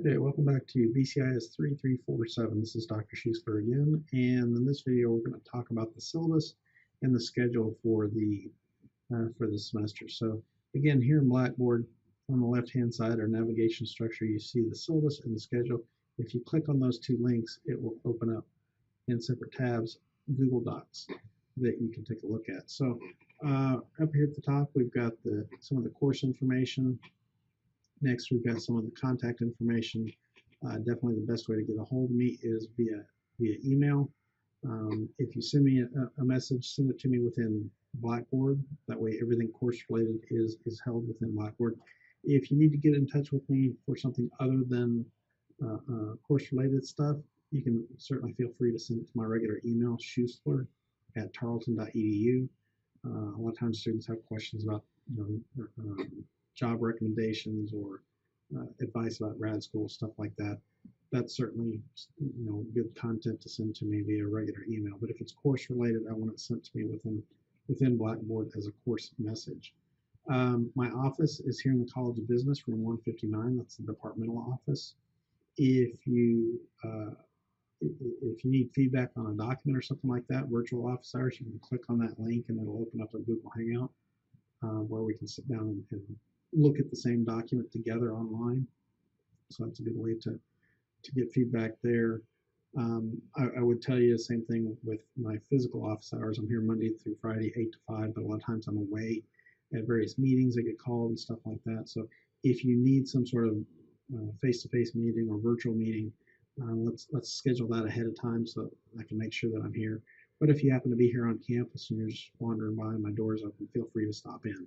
Okay, welcome back to BCIS 3347. This is Dr. Schuessler again, and in this video we're going to talk about the syllabus and the schedule for the semester. So again, here in Blackboard, on the left-hand side, our navigation structure, you see the syllabus and the schedule. If you click on those two links, it will open up in separate tabs Google Docs that you can take a look at. So up here at the top, we've got some of the course information. Next, we've got some of the contact information. Definitely the best way to get a hold of me is via email. If you send me a message, send it to me within Blackboard. That way everything course related is held within Blackboard. If you need to get in touch with me for something other than course related stuff, you can certainly feel free to send it to my regular email, Schuessler@tarleton.edu. A lot of times students have questions about job recommendations or advice about grad school, stuff like that. That's certainly good content to send to me via regular email. But if it's course related, I want it sent to me within Blackboard as a course message. My office is here in the College of Business, room 159. That's the departmental office. If you need feedback on a document or something like that, virtual office hours, you can click on that link and it'll open up a Google Hangout where we can sit down and look at the same document together online. So that's a good way to get feedback there. I would tell you the same thing with my physical office hours. I'm here Monday through Friday, 8 to 5, but a lot of times I'm away at various meetings. I get called and stuff like that. So if you need some sort of face-to-face meeting or virtual meeting, let's schedule that ahead of time so I can make sure that I'm here. But if you happen to be here on campus and you're just wandering by and my door's open, feel free to stop in.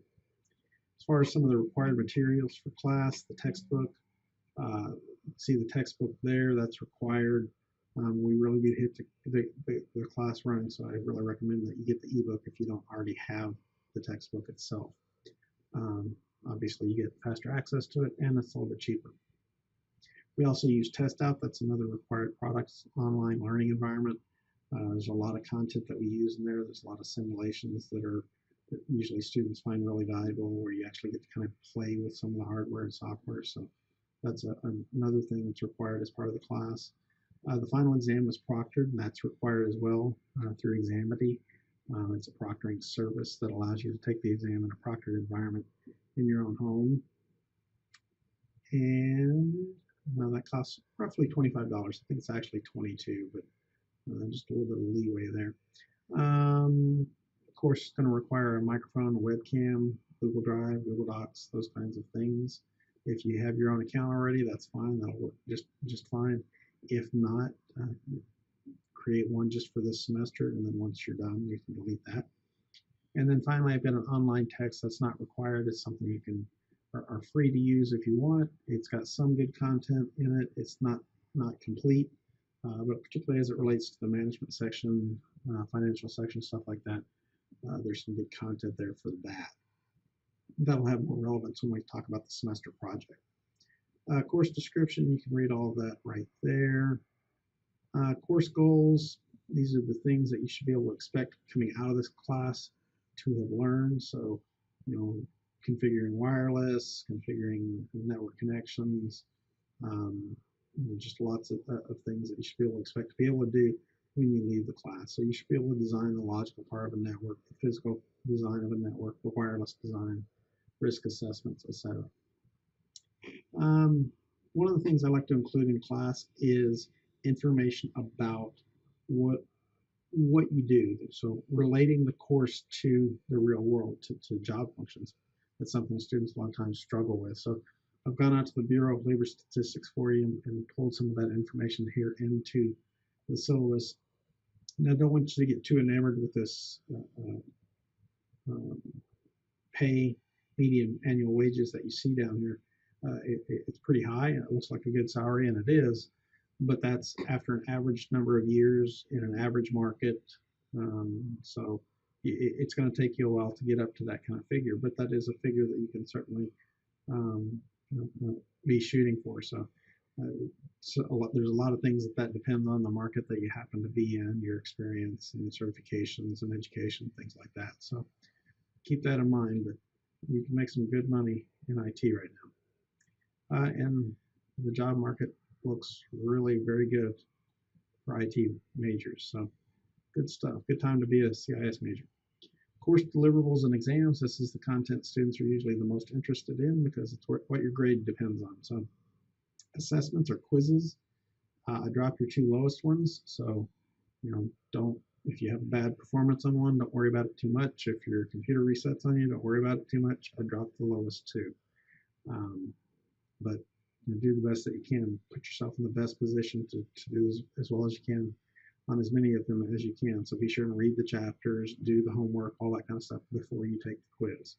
As far as some of the required materials for class, the textbook, see the textbook there, that's required. We really do hit the class running, so I really recommend that you get the ebook if you don't already have the textbook itself. Obviously, you get faster access to it, and it's a little bit cheaper. We also use TestOut. That's another required products online learning environment. There's a lot of content that we use in there. There's a lot of simulations that usually students find really valuable, where you actually get to kind of play with some of the hardware and software. So that's another thing that's required as part of the class. The final exam is proctored, and that's required as well through Examity. It's a proctoring service that allows you to take the exam in a proctored environment in your own home. And that costs roughly $25. I think it's actually $22, but just a little bit of leeway there. Of course, it's going to require a microphone, a webcam, Google Drive, Google Docs, those kinds of things. If you have your own account already, that's fine. That'll work just fine. If not, create one just for this semester, and then once you're done, you can delete that. And then finally, I've got an online text that's not required. It's something you are free to use if you want. It's got some good content in it. It's not complete, but particularly as it relates to the management section, financial section, stuff like that, there's some good content there for that. That'll have more relevance when we talk about the semester project. Course description, you can read all of that right there. Course goals, these are the things that you should be able to expect coming out of this class to have learned. So, configuring wireless, configuring network connections, just lots of things that you should be able to expect to be able to do when you leave the class. So you should be able to design the logical part of a network, the physical design of a network, the wireless design, risk assessments, etc. One of the things I like to include in class is information about what you do. So relating the course to the real world, to job functions. That's something students a lot of times struggle with. So I've gone out to the Bureau of Labor Statistics for you and pulled some of that information here into the syllabus. Now, I don't want you to get too enamored with this pay, median annual wages that you see down here. It's pretty high. It looks like a good salary, and it is, but that's after an average number of years in an average market. So it's going to take you a while to get up to that kind of figure, but that is a figure that you can certainly be shooting for. So, there's a lot of things that depend on the market that you happen to be in, your experience and certifications and education, things like that. So keep that in mind, but you can make some good money in IT right now. And the job market looks really very good for IT majors. So good stuff. Good time to be a CIS major. Course deliverables and exams. This is the content students are usually the most interested in because it's what your grade depends on. So assessments or quizzes. Drop your two lowest ones. So, don't, if you have bad performance on one, don't worry about it too much. If your computer resets on you, don't worry about it too much. I drop the lowest two. But do the best that you can. Put yourself in the best position to do as well as you can on as many of them as you can. So be sure to read the chapters, do the homework, all that kind of stuff before you take the quiz.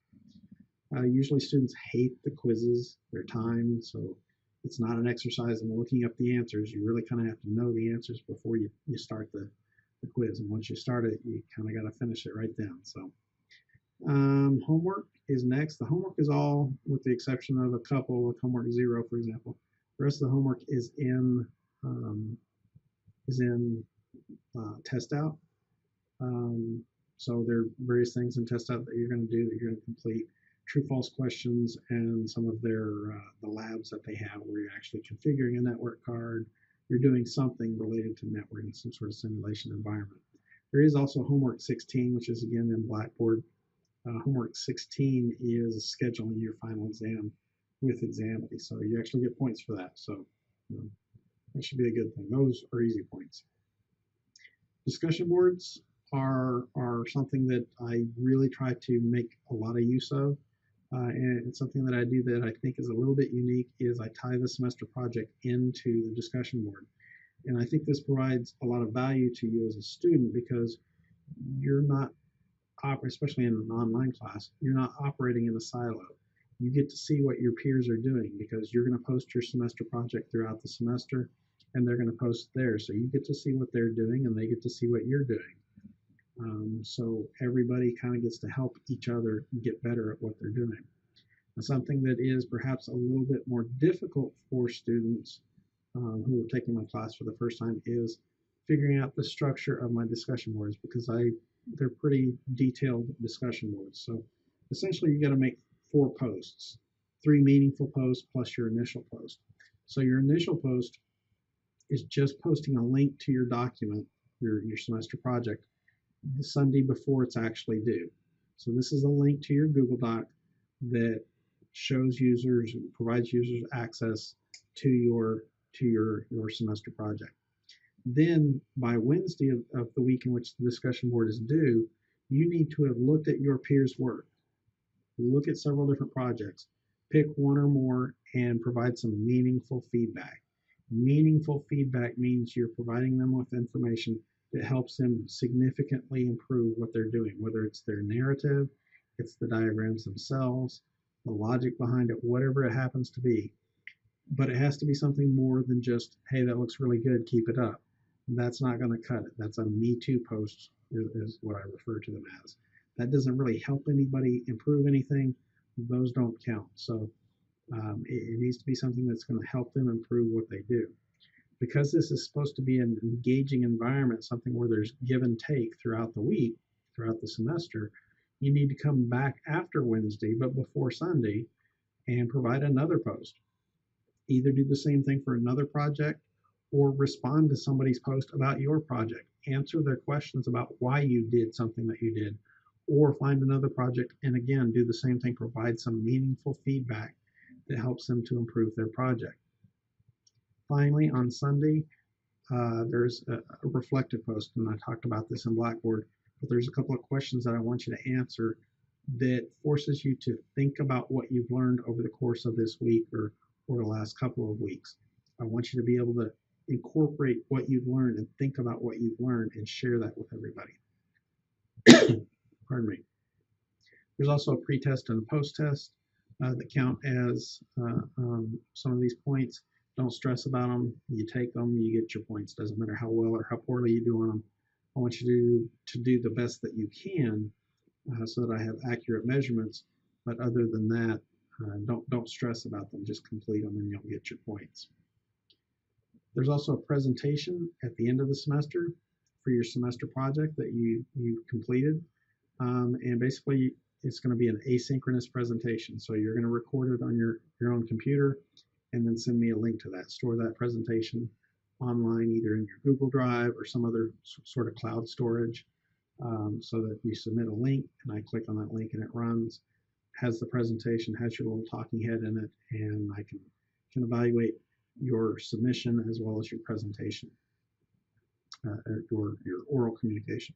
Usually students hate the quizzes. They're timed, so it's not an exercise in looking up the answers. You really kind of have to know the answers before you start the quiz. And once you start it, you kind of got to finish it right then. So homework is next. The homework is all, with the exception of a couple, like homework 0, for example. The rest of the homework is in test out. So there are various things in test out that you're going to do, that you're going to complete. True false questions and some of their the labs that they have where you're actually configuring a network card. You're doing something related to networking, some sort of simulation environment. There is also homework 16, which is again in Blackboard. Homework 16 is scheduling your final exam with Examity, so you actually get points for that. So that should be a good thing. Those are easy points. Discussion boards are something that I really try to make a lot of use of. And it's something that I do that I think is a little bit unique is I tie the semester project into the discussion board. And I think this provides a lot of value to you as a student because you're not, especially in an online class, you're not operating in a silo. You get to see what your peers are doing because you're going to post your semester project throughout the semester and they're going to post theirs. So you get to see what they're doing and they get to see what you're doing. So everybody kind of gets to help each other get better at what they're doing. Now, something that is perhaps a little bit more difficult for students who are taking my class for the first time is figuring out the structure of my discussion boards because they're pretty detailed discussion boards. So essentially you got to make 4 posts, 3 meaningful posts plus your initial post. So your initial post is just posting a link to your document, your semester project, the Sunday before it's actually due. So this is a link to your Google Doc that shows users and provides users access to your semester project. Then by Wednesday of the week in which the discussion board is due, you need to have looked at your peers' work. Look at several different projects, pick one or more, and provide some meaningful feedback. Meaningful feedback means you're providing them with information that helps them significantly improve what they're doing, whether it's their narrative, it's the diagrams themselves, the logic behind it, whatever it happens to be. But it has to be something more than just, hey, that looks really good, keep it up. That's not going to cut it. That's a Me Too post is what I refer to them as. That doesn't really help anybody improve anything. Those don't count. So it needs to be something that's going to help them improve what they do. Because this is supposed to be an engaging environment, something where there's give and take throughout the week, throughout the semester, you need to come back after Wednesday, but before Sunday, and provide another post. Either do the same thing for another project or respond to somebody's post about your project. Answer their questions about why you did something that you did, or find another project and again, do the same thing, provide some meaningful feedback that helps them to improve their project. Finally, on Sunday, there's a reflective post, and I talked about this in Blackboard, but there's a couple of questions that I want you to answer that forces you to think about what you've learned over the course of this week or the last couple of weeks. I want you to be able to incorporate what you've learned and think about what you've learned and share that with everybody. Pardon me. There's also a pre-test and a post-test that count as some of these points. Don't stress about them. You take them, you get your points. Doesn't matter how well or how poorly you do on them. I want you to do the best that you can so that I have accurate measurements. But other than that, don't stress about them. Just complete them and you'll get your points. There's also a presentation at the end of the semester for your semester project that you've completed. And basically, it's going to be an asynchronous presentation. So you're going to record it on your own computer, and then send me a link to that. Store that presentation online, either in your Google Drive or some other sort of cloud storage, so that you submit a link and I click on that link and it runs, has the presentation, has your little talking head in it, and I can evaluate your submission as well as your presentation, your oral communication.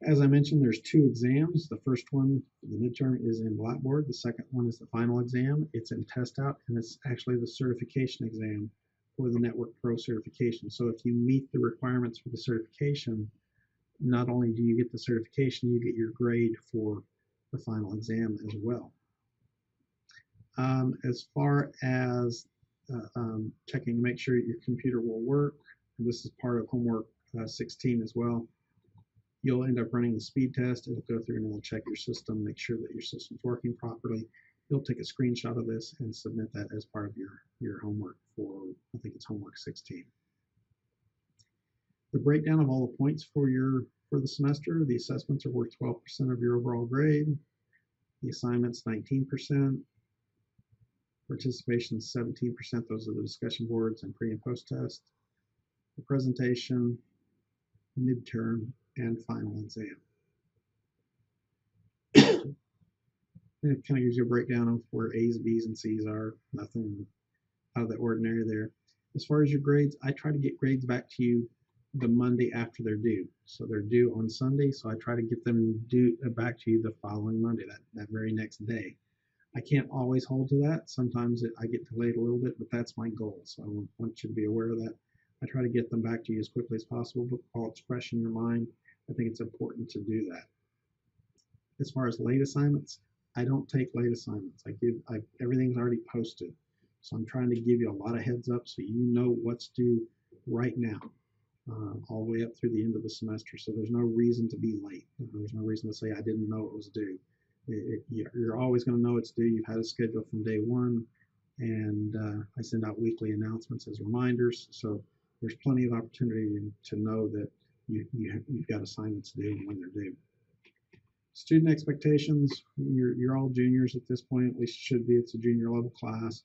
As I mentioned, there's 2 exams. The first one, the midterm, is in Blackboard. The second one is the final exam. It's in TestOut, and it's actually the certification exam for the Network Pro certification. So if you meet the requirements for the certification, not only do you get the certification, you get your grade for the final exam as well. As far as checking to make sure your computer will work, and this is part of homework 16 as well, you'll end up running the speed test. It'll go through and it'll check your system, make sure that your system's working properly. You'll take a screenshot of this and submit that as part of your homework for, I think it's homework 16. The breakdown of all the points for the semester: the assessments are worth 12% of your overall grade. The assignments 19%. Participation 17%. Those are the discussion boards and pre and post test. The presentation, midterm, and final exam. It kind of gives you a breakdown of where A's, B's, and C's are. Nothing out of the ordinary there. As far as your grades, I try to get grades back to you the Monday after they're due. So they're due on Sunday, so I try to get them back to you the following Monday, that very next day. I can't always hold to that. Sometimes I get delayed a little bit, but that's my goal. So I want you to be aware of that. I try to get them back to you as quickly as possible, but while it's fresh in your mind, I think it's important to do that. As far as late assignments, I don't take late assignments. Everything's already posted. So I'm trying to give you a lot of heads up so you know what's due right now, all the way up through the end of the semester. So there's no reason to be late. There's no reason to say I didn't know it was due. You're always going to know it's due. You've had a schedule from day one, and I send out weekly announcements as reminders. So there's plenty of opportunity to know that you've got assignments due and when they're due. Student expectations: you're all juniors at this point, at least should be. It's a junior level class,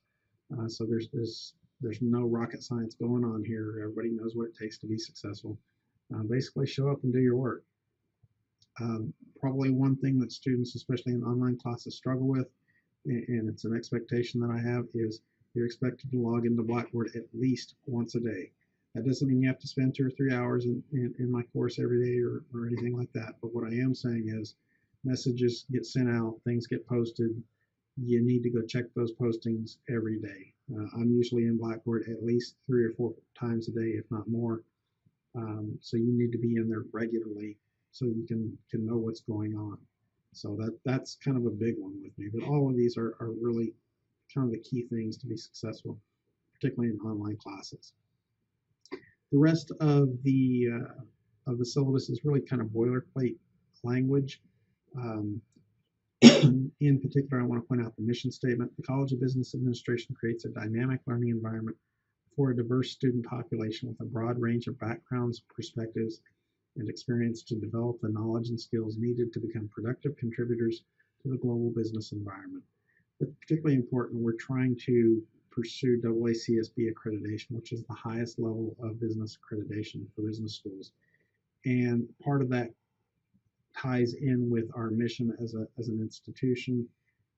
so there's no rocket science going on here. Everybody knows what it takes to be successful. Basically, show up and do your work. Probably one thing that students, especially in online classes, struggle with, and it's an expectation that I have, is you're expected to log into Blackboard at least once a day. That doesn't mean you have to spend 2 or 3 hours in my course every day or anything like that. But what I am saying is messages get sent out, things get posted. You need to go check those postings every day. I'm usually in Blackboard at least 3 or 4 times a day, if not more. So you need to be in there regularly so you can know what's going on. So that's kind of a big one with me. But all of these are really kind of the key things to be successful, particularly in online classes. The rest of the syllabus is really kind of boilerplate language. In particular, I want to point out the mission statement. The College of Business Administration creates a dynamic learning environment for a diverse student population with a broad range of backgrounds, perspectives, and experience to develop the knowledge and skills needed to become productive contributors to the global business environment. But particularly important, we're trying to pursue AACSB accreditation, which is the highest level of business accreditation for business schools. And part of that ties in with our mission as an institution.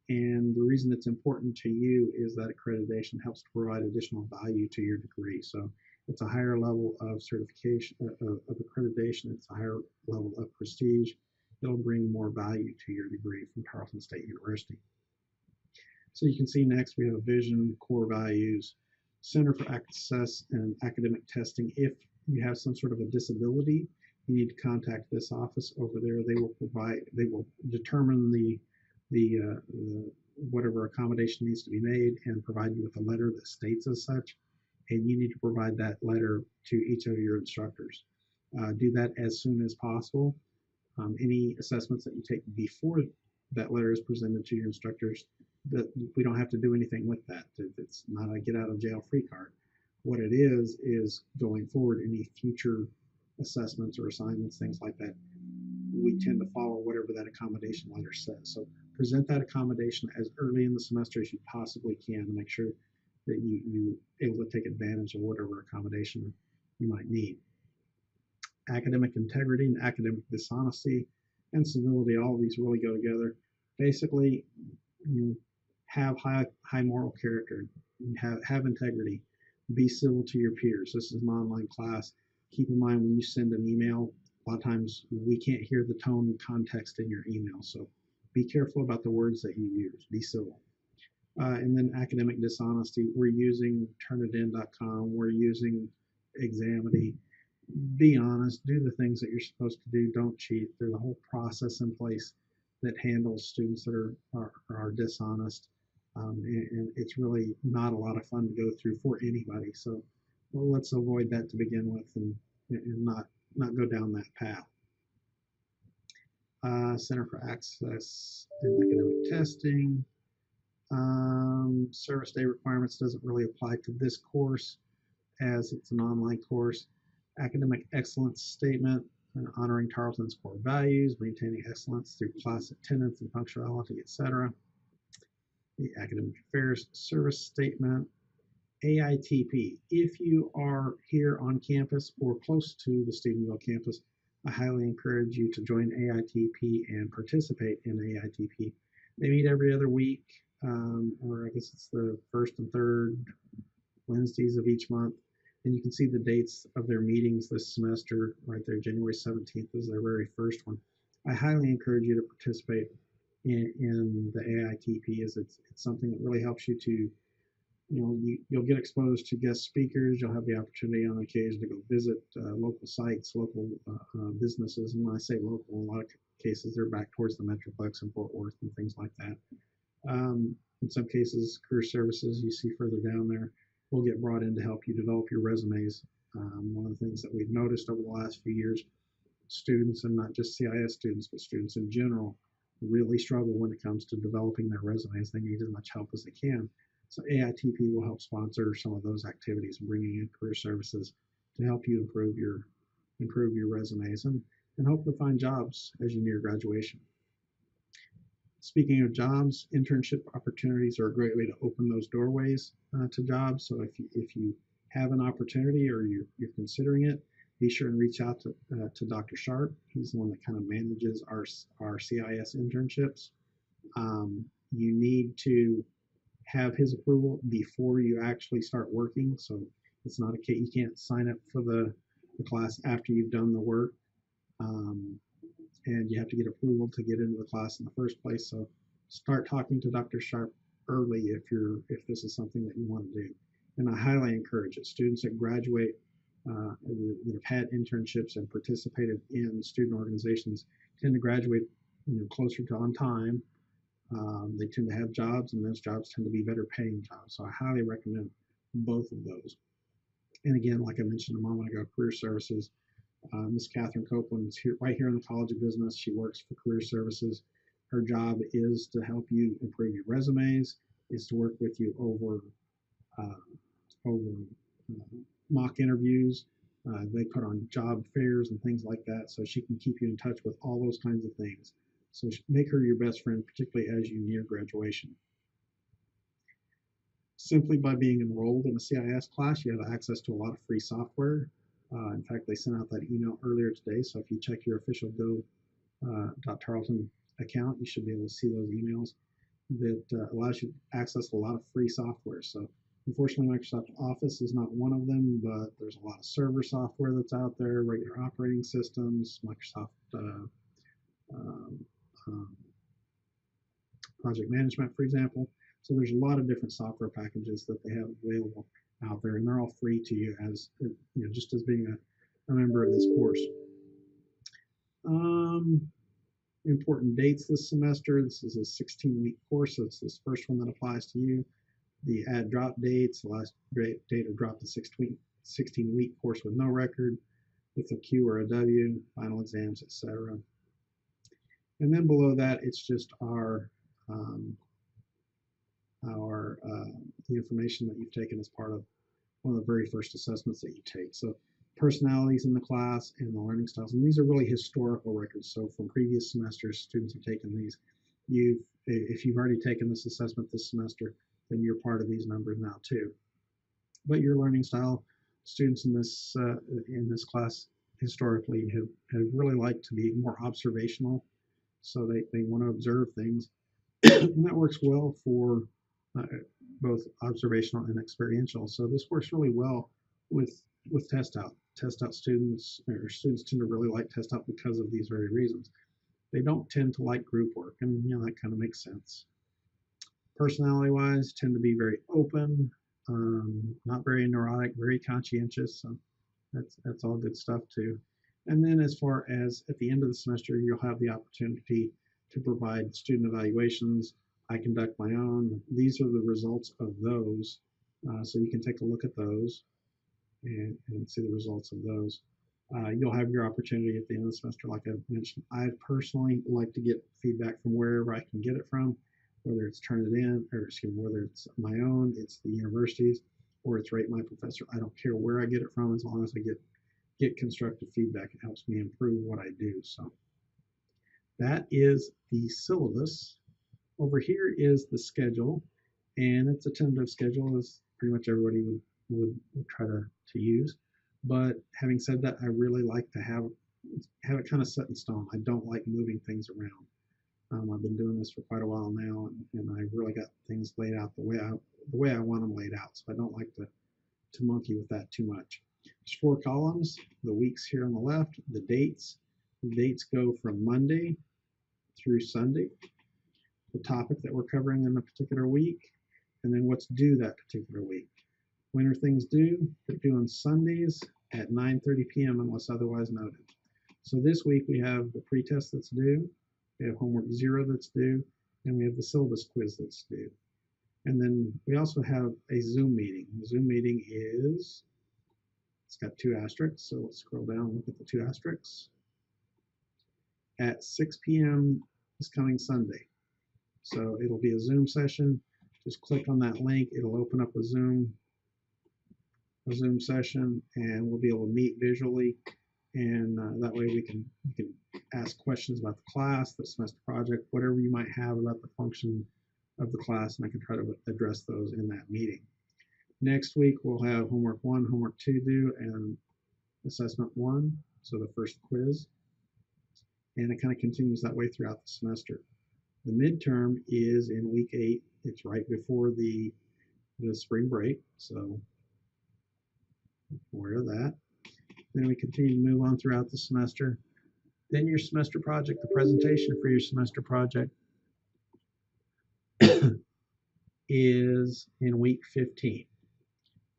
And the reason it's important to you is that accreditation helps to provide additional value to your degree. So it's a higher level of certification, of accreditation. It's a higher level of prestige. It'll bring more value to your degree from Tarleton State University. So you can see next we have a vision, core values, Center for Access and Academic Testing. If you have some sort of a disability, you need to contact this office over there. They will determine the whatever accommodation needs to be made and provide you with a letter that states as such. And you need to provide that letter to each of your instructors. Do that as soon as possible. Any assessments that you take before that letter is presented to your instructors, that we don't have to do anything with that. It's not a get out of jail free card. What it is going forward, any future assessments or assignments, things like that, we tend to follow whatever that accommodation letter says. So present that accommodation as early in the semester as you possibly can to make sure that you're able to take advantage of whatever accommodation you might need. Academic integrity and academic dishonesty and civility, all of these really go together. Basically, you have high moral character, have integrity, be civil to your peers. This is an online class. Keep in mind when you send an email, a lot of times we can't hear the tone and context in your email, so be careful about the words that you use. Be civil. And then academic dishonesty, we're using Turnitin.com, we're using Examity. Be honest, do the things that you're supposed to do, don't cheat. There's a whole process in place that handles students that are dishonest, and it's really not a lot of fun to go through for anybody. So let's avoid that to begin with and not go down that path. Center for Access and Academic Testing. Service day requirements doesn't really apply to this course as it's an online course. Academic excellence statement, honoring Tarleton's core values, maintaining excellence through class attendance and punctuality, etc. The academic affairs service statement. AITP. If you are here on campus or close to the Stephenville campus, I highly encourage you to join AITP and participate in AITP. They meet every other week, or I guess it's the first and third Wednesdays of each month. And you can see the dates of their meetings this semester right there. January 17th is their very first one. I highly encourage you to participate in the AITP, as it's something that really helps you to, you'll get exposed to guest speakers. You'll have the opportunity on occasion to go visit local sites, local businesses. And when I say local, in a lot of cases, they're back towards the Metroplex and Fort Worth and things like that. In some cases, career services you see further down there will get brought in to help you develop your resumes. One of the things that we've noticed over the last few years, students, and not just CIS students, but students in general, really struggle when it comes to developing their resumes. They need as much help as they can. So AITP will help sponsor some of those activities, bringing in career services to help you improve your resumes and hopefully find jobs as you near graduation. Speaking of jobs, internship opportunities are a great way to open those doorways to jobs. So if you have an opportunity or you're considering it, be sure and reach out to Dr. Sharp. He's the one that kind of manages our CIS internships. You need to have his approval before you actually start working. So it's not a case, you can't sign up for the class after you've done the work. And you have to get approval to get into the class in the first place. So start talking to Dr. Sharp early if this is something that you want to do. And I highly encourage it. Students that graduate that have had internships and participated in student organizations tend to graduate closer to on time. They tend to have jobs, and those jobs tend to be better paying jobs. So I highly recommend both of those. And again, like I mentioned a moment ago, career services. Ms. Catherine Copeland is right here in the College of Business. She works for Career Services. Her job is to help you improve your resumes, is to work with you over mock interviews. They put on job fairs and things like that, so she can keep you in touch with all those kinds of things. So make her your best friend, particularly as you near graduation. Simply by being enrolled in a CIS class, you have access to a lot of free software. In fact, they sent out that email earlier today, so if you check your official go.tarleton account, you should be able to see those emails that allows you to access a lot of free software. So unfortunately, Microsoft Office is not one of them, but there's a lot of server software that's out there, regular operating systems, Microsoft project management, for example. So there's a lot of different software packages that they have available out there, and they're all free to you as just as being a member of this course. Important dates this semester. This is a 16-week course, so it's this first one that applies to you. The add drop dates, the last date of drop the 16-week course with no record, with a Q or a W, final exams, etc. And then below that, it's just the information that you've taken as part of one of the very first assessments that you take. So personalities in the class and the learning styles. And these are really historical records. So from previous semesters, students have taken these. if you've already taken this assessment this semester, then you're part of these numbers now too. But your learning style, students in this class historically have really liked to be more observational. So they want to observe things. And that works well for both observational and experiential. So this works really well with test out. Test out students, or students tend to really like test out because of these very reasons. They don't tend to like group work, and that kind of makes sense. Personality wise, tend to be very open, not very neurotic, very conscientious. So that's all good stuff too. And then as far as at the end of the semester, you'll have the opportunity to provide student evaluations. I conduct my own. These are the results of those. So you can take a look at those and see the results of those. You'll have your opportunity at the end of the semester, like I mentioned. I personally like to get feedback from wherever I can get it from, whether it's turn it in, or excuse me, whether it's my own, it's the universities, or it's rate my professor. I don't care where I get it from, as long as I get constructive feedback. It helps me improve what I do. So that is the syllabus. Over here is the schedule, and it's a tentative schedule, as pretty much everybody would try to use. But having said that, I really like to have it kind of set in stone. I don't like moving things around. I've been doing this for quite a while now, and I really got things laid out the way I want them laid out. So I don't like to monkey with that too much. There's 4 columns, the weeks here on the left, the dates. The dates go from Monday through Sunday, the topic that we're covering in a particular week, and then what's due that particular week. When are things due? They're due on Sundays at 9:30 p.m. unless otherwise noted. So this week we have the pretest that's due, we have homework 0 that's due, and we have the syllabus quiz that's due. And then we also have a Zoom meeting. The Zoom meeting it's got 2 asterisks, so let's scroll down and look at the 2 asterisks. At 6 p.m. this coming Sunday. So it'll be a Zoom session. Just click on that link, it'll open up a Zoom session, and we'll be able to meet visually, and that way we can ask questions about the class, the semester project, whatever you might have about the function of the class, and I can try to address those in that meeting. Next week we'll have homework 1, homework 2 due, and assessment 1, so the first quiz, and it kind of continues that way throughout the semester. The midterm is in week 8. It's right before the spring break, so aware of that. Then we continue to move on throughout the semester. Then your semester project, the presentation for your semester project is in week 15.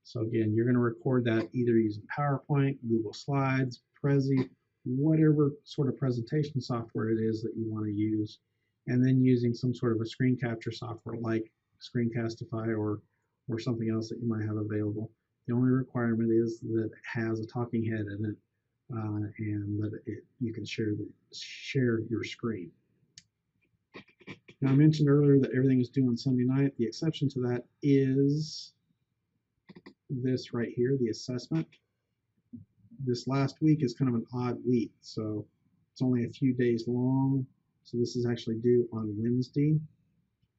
So again, you're going to record that either using PowerPoint, Google Slides, Prezi, whatever sort of presentation software it is that you want to use, and then using some sort of a screen capture software like Screencastify or something else that you might have available. The only requirement is that it has a talking head in it, and that you can share your screen. Now, I mentioned earlier that everything is due on Sunday night. The exception to that is this right here, the assessment. This last week is kind of an odd week, so it's only a few days long. So this is actually due on Wednesday,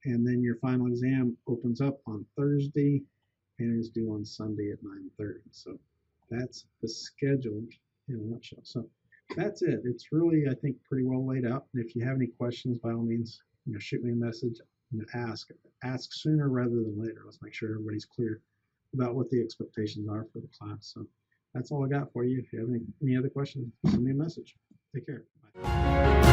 and then your final exam opens up on Thursday and is due on Sunday at 9:30. So that's the schedule in a nutshell. So that's it. It's really, I think, pretty well laid out. And if you have any questions, by all means, shoot me a message and ask sooner rather than later. Let's make sure everybody's clear about what the expectations are for the class. So that's all I got for you. If you have any other questions, send me a message. Take care. Bye.